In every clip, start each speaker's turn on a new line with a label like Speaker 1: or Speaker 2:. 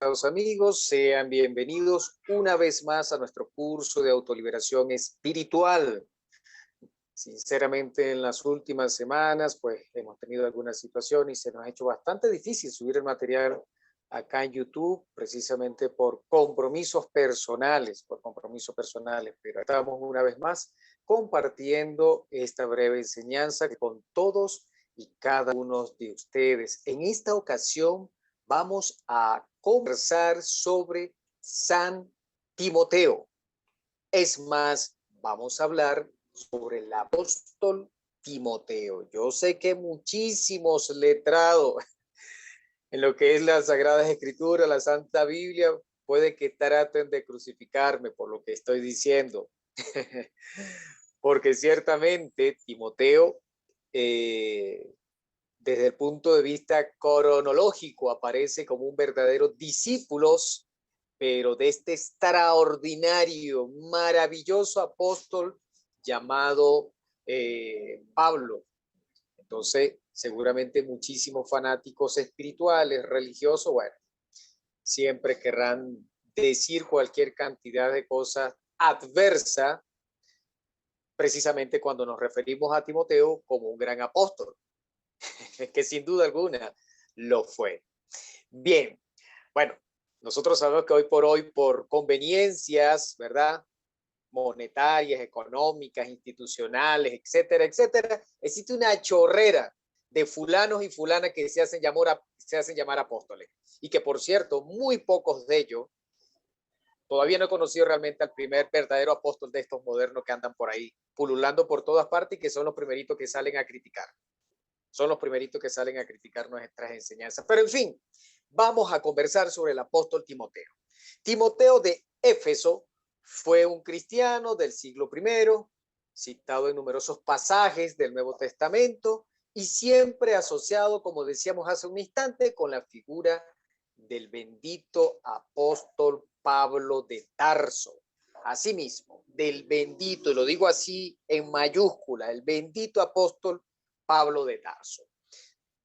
Speaker 1: estimados amigos, sean bienvenidos una vez más a nuestro curso de autoliberación espiritual. Sinceramente, en las últimas semanas, pues hemos tenido algunas situaciones y se nos ha hecho bastante difícil subir el material acá en YouTube, precisamente por compromisos personales, pero estamos una vez más compartiendo esta breve enseñanza con todos y cada uno de ustedes. En esta ocasión vamos a conversar sobre San Timoteo. Es más, vamos a hablar sobre el apóstol Timoteo. Yo sé que muchísimos letrados en lo que es las Sagradas Escrituras, la Santa Biblia, puede que traten de crucificarme por lo que estoy diciendo. Porque ciertamente Timoteo, desde el punto de vista cronológico, aparece como un verdadero discípulo, pero de este extraordinario, maravilloso apóstol llamado Pablo. Entonces, seguramente muchísimos fanáticos espirituales, religiosos, bueno, siempre querrán decir cualquier cantidad de cosas adversa, precisamente cuando nos referimos a Timoteo como un gran apóstol, que sin duda alguna lo fue. Bien, bueno, nosotros sabemos que hoy por conveniencias, ¿verdad?, monetarias, económicas, institucionales, etcétera, etcétera, existe una chorrera de fulanos y fulanas que se hacen llamar apóstoles. Y que, por cierto, muy pocos de ellos, todavía no he conocido realmente al primer verdadero apóstol de estos modernos que andan por ahí, pululando por todas partes y que son los primeritos que salen a criticar. Son los primeritos que salen a criticar nuestras enseñanzas. Pero en fin, vamos a conversar sobre el apóstol Timoteo. Timoteo de Éfeso fue un cristiano del siglo I, citado en numerosos pasajes del Nuevo Testamento y siempre asociado, como decíamos hace un instante, con la figura del bendito apóstol Pablo de Tarso. Asimismo, del bendito, y lo digo así en mayúscula, el bendito apóstol Pablo de Tarso.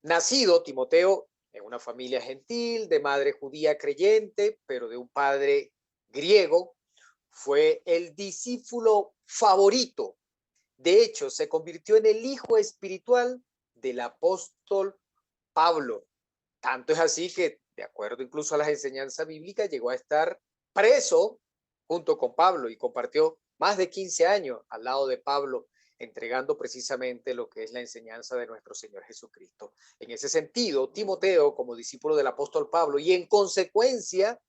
Speaker 1: Nacido Timoteo en una familia gentil, de madre judía creyente, pero de un padre griego, fue el discípulo favorito. De hecho, se convirtió en el hijo espiritual del apóstol Pablo. Tanto es así que, de acuerdo incluso a las enseñanzas bíblicas, llegó a estar preso junto con Pablo y compartió más de 15 años al lado de Pablo, entregando precisamente lo que es la enseñanza de nuestro Señor Jesucristo. En ese sentido, Timoteo, como discípulo del apóstol Pablo y en consecuencia,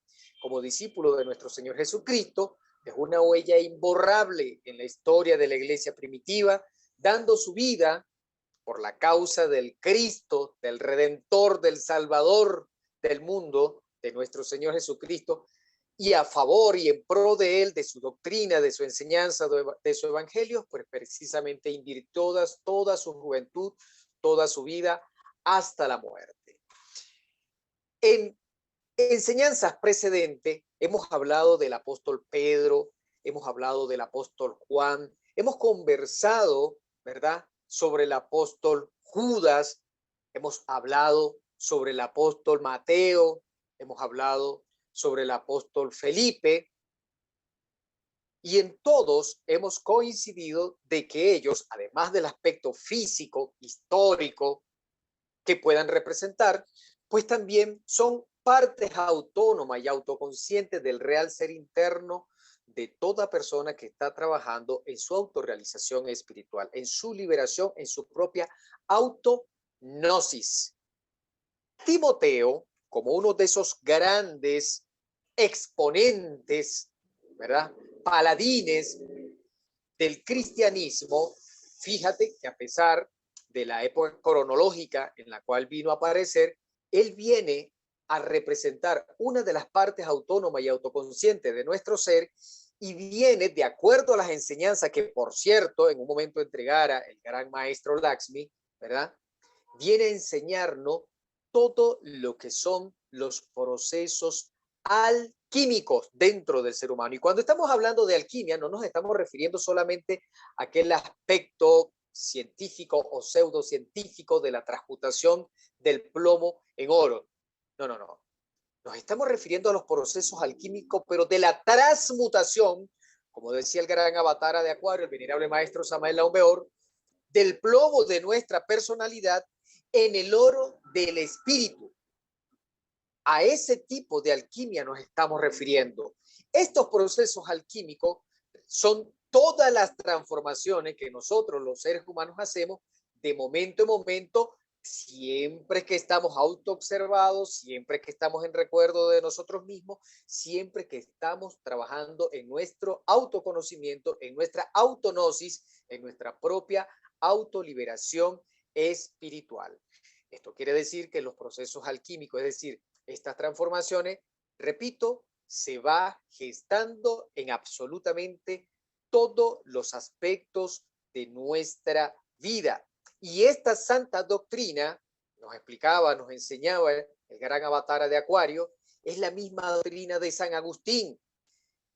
Speaker 1: como discípulo de nuestro Señor Jesucristo, es una huella imborrable en la historia de la iglesia primitiva, dando su vida por la causa del Cristo, del Redentor, del Salvador del mundo, de nuestro Señor Jesucristo, y a favor y en pro de él, de su doctrina, de su enseñanza, de su evangelio, pues precisamente invirtió toda su juventud, toda su vida, hasta la muerte. En enseñanzas precedentes hemos hablado del apóstol Pedro, hemos hablado del apóstol Juan, hemos conversado, ¿verdad?, sobre el apóstol Judas, hemos hablado sobre el apóstol Mateo, hemos hablado sobre el apóstol Felipe, y en todos hemos coincidido de que ellos, además del aspecto físico, histórico, que puedan representar, pues también son partes autónomas y autoconscientes del real ser interno de toda persona que está trabajando en su autorrealización espiritual, en su liberación, en su propia autognosis. Timoteo, como uno de esos grandes exponentes, ¿verdad?, paladines del cristianismo, fíjate que a pesar de la época cronológica en la cual vino a aparecer, él viene a representar una de las partes autónomas y autoconscientes de nuestro ser y viene, de acuerdo a las enseñanzas que, por cierto, en un momento entregara el gran maestro Lakshmi, ¿verdad?, viene a enseñarnos todo lo que son los procesos alquímicos dentro del ser humano. Y cuando estamos hablando de alquimia, no nos estamos refiriendo solamente a aquel aspecto científico o pseudocientífico de la transmutación del plomo en oro. No, no, no. Nos estamos refiriendo a los procesos alquímicos, pero de la transmutación, como decía el gran avatara de Acuario, el venerable maestro Samael Aumeor, del plomo de nuestra personalidad en el oro del espíritu. A ese tipo de alquimia nos estamos refiriendo. Estos procesos alquímicos son todas las transformaciones que nosotros los seres humanos hacemos de momento en momento, siempre que estamos autoobservados, siempre que estamos en recuerdo de nosotros mismos, siempre que estamos trabajando en nuestro autoconocimiento, en nuestra autognosis, en nuestra propia autoliberación espiritual. Esto quiere decir que los procesos alquímicos, es decir, estas transformaciones, repito, se va gestando en absolutamente todos los aspectos de nuestra vida. Y esta santa doctrina, nos explicaba, nos enseñaba el gran avatara de Acuario, es la misma doctrina de San Agustín,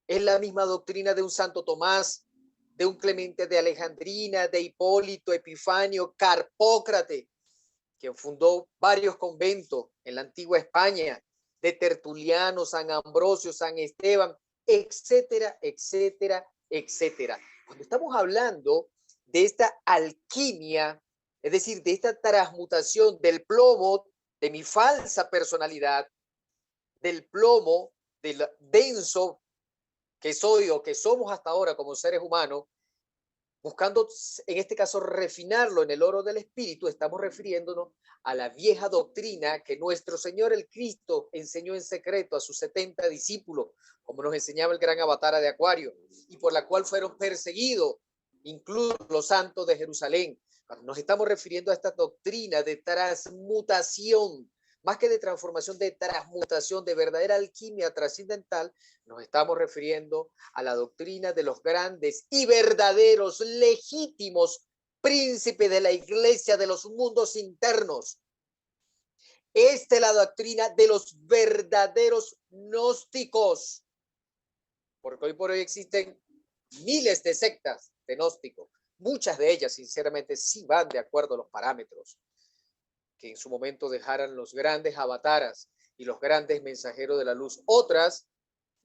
Speaker 1: es la misma doctrina de un Santo Tomás, de un Clemente de Alejandrina, de Hipólito, Epifanio, Carpócrate, quien fundó varios conventos en la antigua España, de Tertuliano, San Ambrosio, San Esteban, etcétera, etcétera, etcétera. Cuando estamos hablando de esta alquimia, es decir, de esta transmutación del plomo de mi falsa personalidad, del plomo del denso que soy o que somos hasta ahora como seres humanos, buscando en este caso refinarlo en el oro del espíritu, estamos refiriéndonos a la vieja doctrina que nuestro Señor el Cristo enseñó en secreto a sus 70 discípulos, como nos enseñaba el gran avatara de Acuario, y por la cual fueron perseguidos incluso los santos de Jerusalén. Nos estamos refiriendo a esta doctrina de transmutación, más que de transformación, de transmutación, de verdadera alquimia trascendental. Nos estamos refiriendo a la doctrina de los grandes y verdaderos, legítimos príncipes de la iglesia de los mundos internos. Esta es la doctrina de los verdaderos gnósticos, porque hoy por hoy existen miles de sectas de gnósticos. Muchas de ellas, sinceramente, sí van de acuerdo a los parámetros que en su momento dejaran los grandes avataras y los grandes mensajeros de la luz. Otras,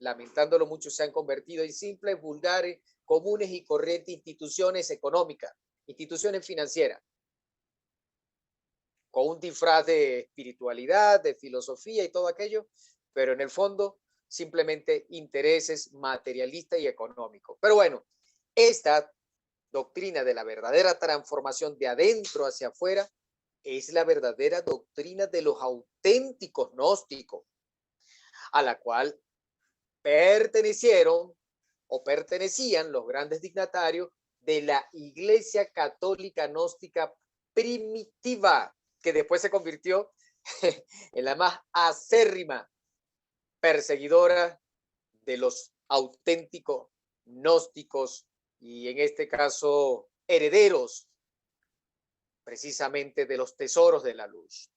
Speaker 1: lamentándolo mucho, se han convertido en simples, vulgares, comunes y corrientes instituciones económicas, instituciones financieras, con un disfraz de espiritualidad, de filosofía y todo aquello, pero en el fondo simplemente intereses materialistas y económicos. Pero bueno, esta doctrina de la verdadera transformación de adentro hacia afuera es la verdadera doctrina de los auténticos gnósticos, a la cual pertenecieron o pertenecían los grandes dignatarios de la Iglesia Católica Gnóstica primitiva, que después se convirtió en la más acérrima perseguidora de los auténticos gnósticos y en este caso herederos precisamente de los tesoros de la luz.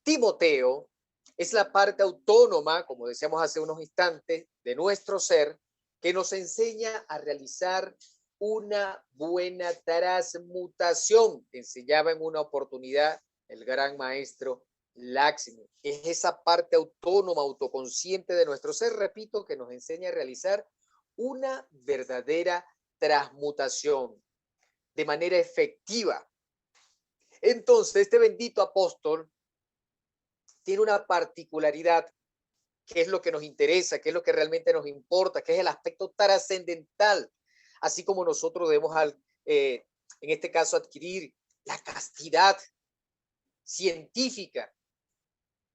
Speaker 1: Timoteo es la parte autónoma, como decíamos hace unos instantes, de nuestro ser, que nos enseña a realizar una buena transmutación. Enseñaba en una oportunidad el gran maestro Láximo. Es esa parte autónoma, autoconsciente de nuestro ser, repito, que nos enseña a realizar una verdadera transmutación de manera efectiva. Entonces, este bendito apóstol tiene una particularidad, que es lo que nos interesa, que es lo que realmente nos importa, que es el aspecto trascendental, así como nosotros debemos, en este caso, adquirir la castidad científica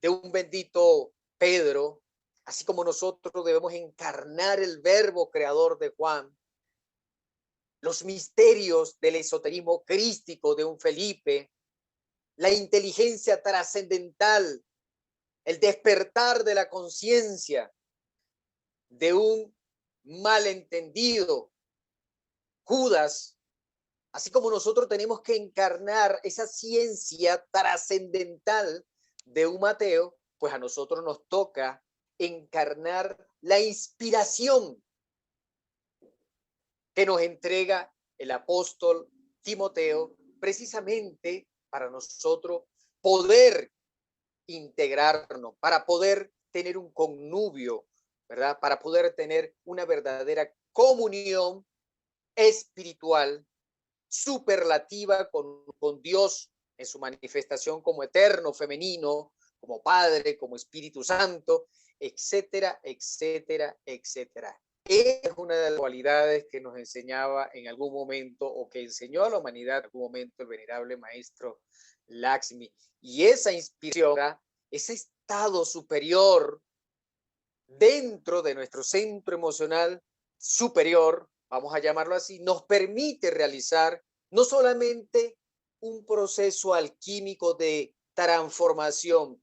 Speaker 1: de un bendito Pedro, así como nosotros debemos encarnar el verbo creador de Juan, los misterios del esoterismo crístico de un Felipe, la inteligencia trascendental, el despertar de la conciencia de un malentendido Judas, así como nosotros tenemos que encarnar esa ciencia trascendental de un Mateo, pues a nosotros nos toca encarnar la inspiración que nos entrega el apóstol Timoteo, precisamente para nosotros poder integrarnos, para poder tener un connubio, ¿verdad? Para poder tener una verdadera comunión espiritual superlativa con Dios en su manifestación como eterno, femenino, como Padre, como Espíritu Santo, etcétera, etcétera, etcétera. Es una de las cualidades que nos enseñaba en algún momento o que enseñó a la humanidad en algún momento el venerable maestro Lakshmi. Y esa inspiración, ese estado superior dentro de nuestro centro emocional superior, vamos a llamarlo así, nos permite realizar no solamente un proceso alquímico de transformación,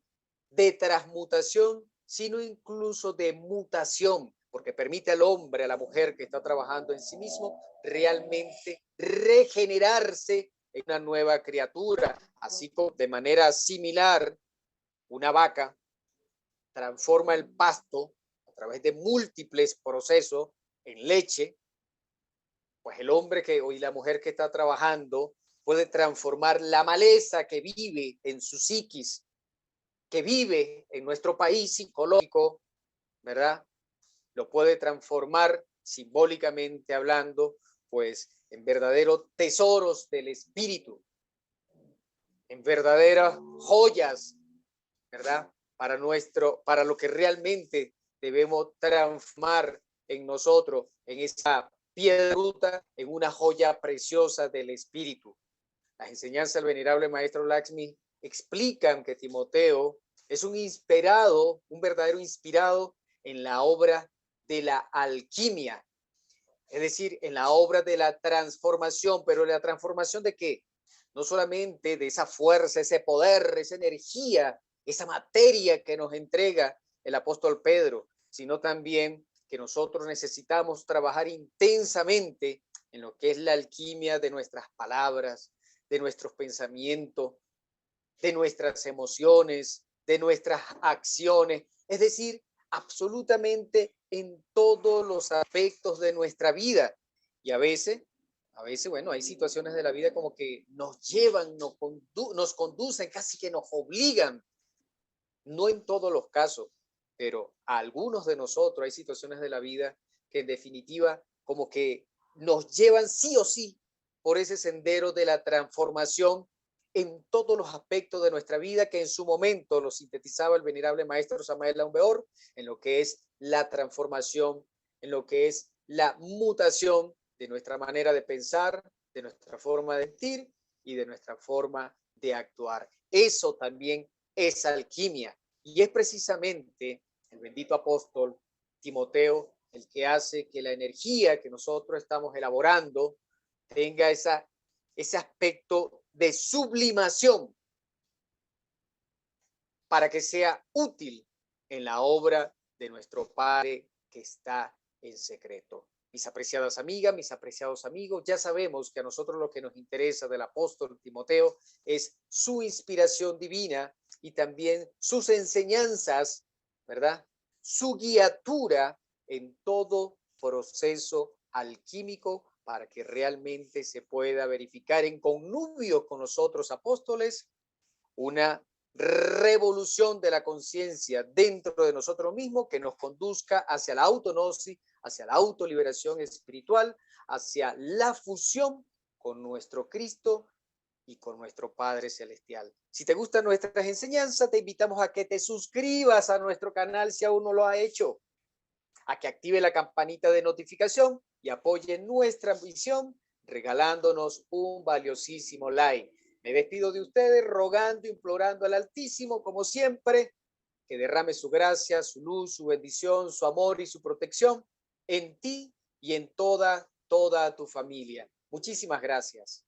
Speaker 1: de transmutación, sino incluso de mutación, porque permite al hombre, a la mujer que está trabajando en sí mismo, realmente regenerarse en una nueva criatura, así como de manera similar, una vaca transforma el pasto a través de múltiples procesos en leche, pues el hombre que hoy la mujer que está trabajando puede transformar la maleza que vive en su psiquis, que vive en nuestro país psicológico, ¿verdad? Lo puede transformar simbólicamente hablando, pues en verdaderos tesoros del espíritu, en verdaderas joyas, ¿verdad? Para lo que realmente debemos transformar en nosotros, en esa piedra bruta, en una joya preciosa del espíritu. Las enseñanzas del venerable maestro Lakshmi explican que Timoteo es un verdadero inspirado en la obra de la alquimia, es decir, en la obra de la transformación, pero la transformación de qué? No solamente de esa fuerza, ese poder, esa energía, esa materia que nos entrega el apóstol Pedro, sino también que nosotros necesitamos trabajar intensamente en lo que es la alquimia de nuestras palabras, de nuestros pensamientos, de nuestras emociones, de nuestras acciones, es decir, absolutamente en todos los aspectos de nuestra vida. Y a veces, bueno, hay situaciones de la vida como que nos llevan, nos conducen, casi que nos obligan, no en todos los casos, pero a algunos de nosotros hay situaciones de la vida que en definitiva como que nos llevan sí o sí por ese sendero de la transformación en todos los aspectos de nuestra vida que en su momento lo sintetizaba el venerable maestro Samael Aumbeor en lo que es la transformación, en lo que es la mutación de nuestra manera de pensar, de nuestra forma de sentir y de nuestra forma de actuar. Eso también es alquimia y es precisamente el bendito apóstol Timoteo el que hace que la energía que nosotros estamos elaborando tenga ese aspecto de sublimación para que sea útil en la obra de nuestro Padre que está en secreto. Mis apreciadas amigas, mis apreciados amigos, ya sabemos que a nosotros lo que nos interesa del apóstol Timoteo es su inspiración divina y también sus enseñanzas, ¿verdad? Su guiatura en todo proceso alquímico para que realmente se pueda verificar en connubio con los otros apóstoles una revolución de la conciencia dentro de nosotros mismos que nos conduzca hacia la autognosis, hacia la autoliberación espiritual, hacia la fusión con nuestro Cristo y con nuestro Padre Celestial. Si te gustan nuestras enseñanzas, te invitamos a que te suscribas a nuestro canal si aún no lo ha hecho, a que active la campanita de notificación y apoye nuestra misión regalándonos un valiosísimo like. Me despido de ustedes rogando, implorando al Altísimo, como siempre, que derrame su gracia, su luz, su bendición, su amor y su protección en ti y en toda tu familia. Muchísimas gracias.